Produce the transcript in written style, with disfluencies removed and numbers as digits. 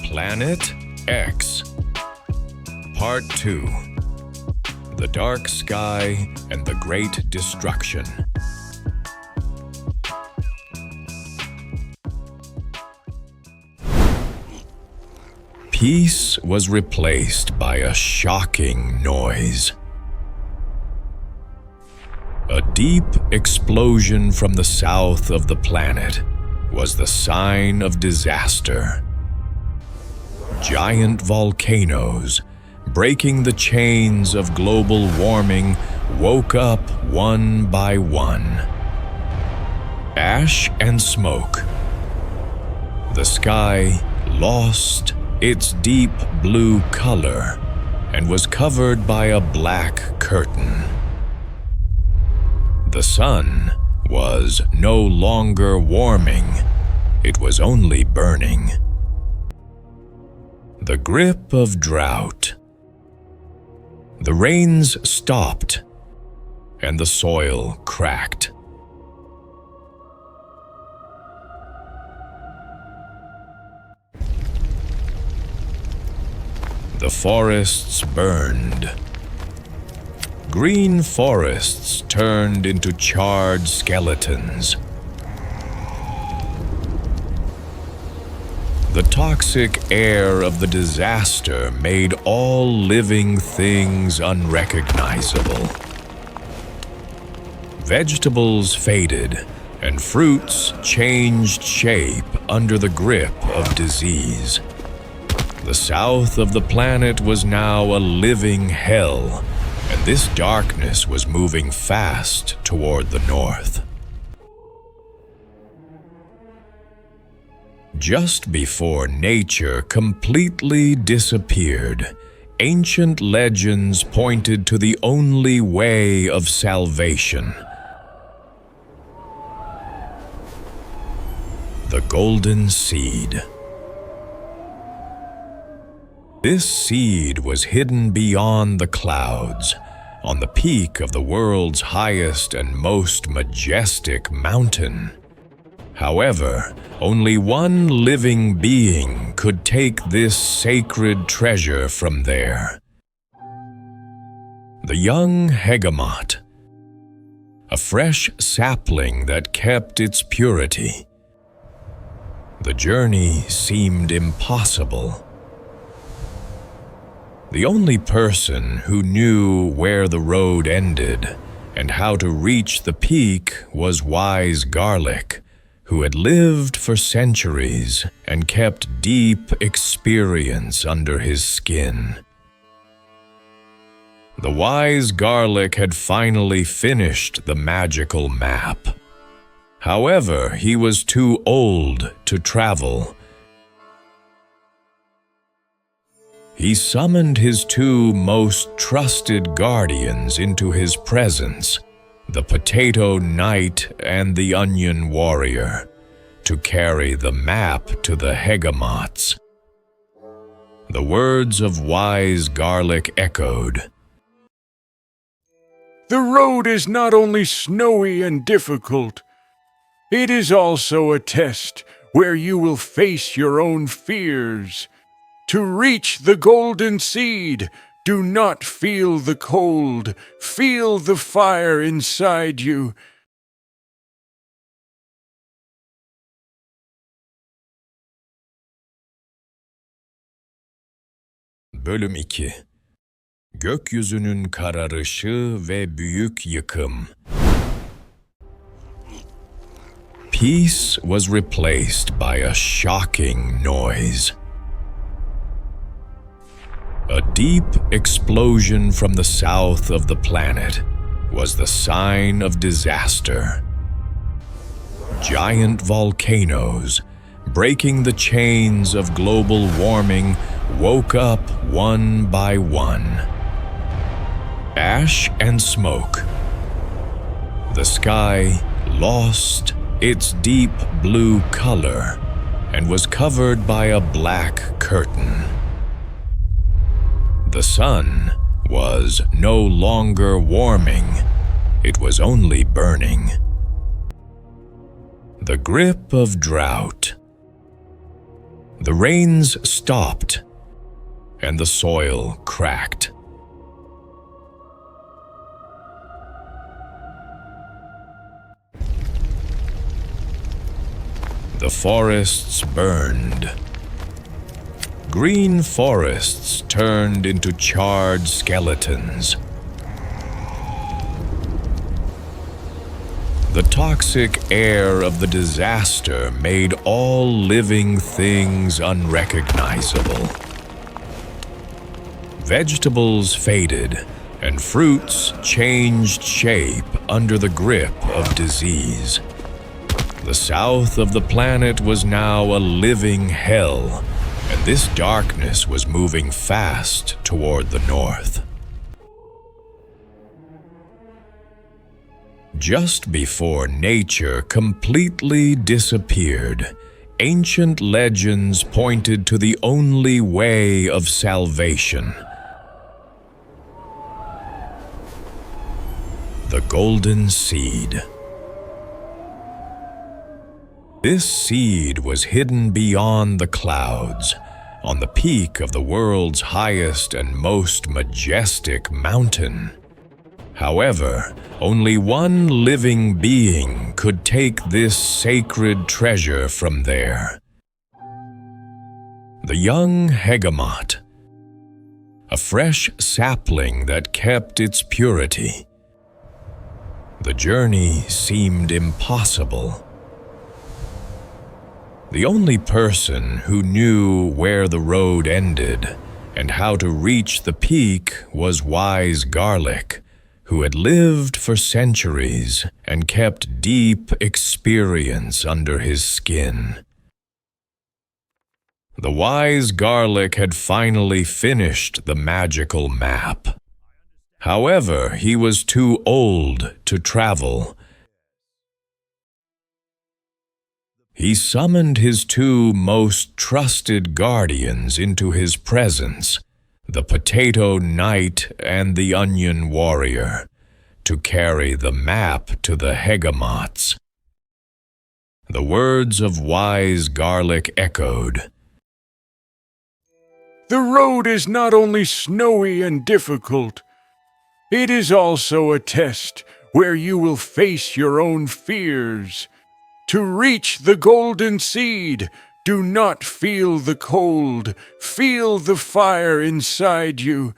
Planet X Part 2 The Dark Sky and the Great Destruction. Peace was replaced by a shocking noise. A deep explosion from the south of the planet was the sign of disaster. Giant volcanoes, breaking the chains of global warming, woke up one by one. Ash and smoke. The sky lost its deep blue color and was covered by a black curtain. The sun was no longer warming, it was only burning. The grip of drought. The rains stopped, and the soil cracked. The forests burned. Green forests turned into charred skeletons. The toxic air of the disaster made all living things unrecognizable. Vegetables faded, and fruits changed shape under the grip of disease. The south of the planet was now a living hell, and this darkness was moving fast toward the north. Just before nature completely disappeared, ancient legends pointed to the only way of salvation. The golden seed. This seed was hidden beyond the clouds, on the peak of the world's highest and most majestic mountain. However, only one living being could take this sacred treasure from there. The young hegemot, a fresh sapling that kept its purity. The journey seemed impossible. The only person who knew where the road ended and how to reach the peak was wise Garlic, who had lived for centuries and kept deep experience under his skin. The wise Garlic had finally finished the magical map. However, he was too old to travel. He summoned his two most trusted guardians into his presence, the Potato Knight and the Onion Warrior, to carry the map to the hegemots. The words of wise Garlic echoed. The road is not only snowy and difficult, it is also a test where you will face your own fears. To reach the golden seed, do not feel the cold, feel the fire inside you. Bölüm 2 Gökyüzünün kararışı ve büyük yıkım. Peace was replaced by a shocking noise. A deep explosion from the south of the planet was the sign of disaster. Giant volcanoes, breaking the chains of global warming, woke up one by one. Ash and smoke. The sky lost its deep blue color and was covered by a black curtain. The sun was no longer warming, it was only burning. The grip of drought. The rains stopped, and the soil cracked. The forests burned. Green forests turned into charred skeletons. The toxic air of the disaster made all living things unrecognizable. Vegetables faded, and fruits changed shape under the grip of disease. The south of the planet was now a living hell, and this darkness was moving fast toward the north. Just before nature completely disappeared, ancient legends pointed to the only way of salvation: the golden seed. This seed was hidden beyond the clouds, on the peak of the world's highest and most majestic mountain. However, only one living being could take this sacred treasure from there: the young hegemot, a fresh sapling that kept its purity. The journey seemed impossible. The only person who knew where the road ended and how to reach the peak was wise Garlic, who had lived for centuries and kept deep experience under his skin. The wise Garlic had finally finished the magical map. However, he was too old to travel. He summoned his two most trusted guardians into his presence, the Potato Knight and the Onion Warrior, to carry the map to the hegemots. The words of wise Garlic echoed. The road is not only snowy and difficult, it is also a test where you will face your own fears. To reach the golden seed, do not feel the cold, feel the fire inside you,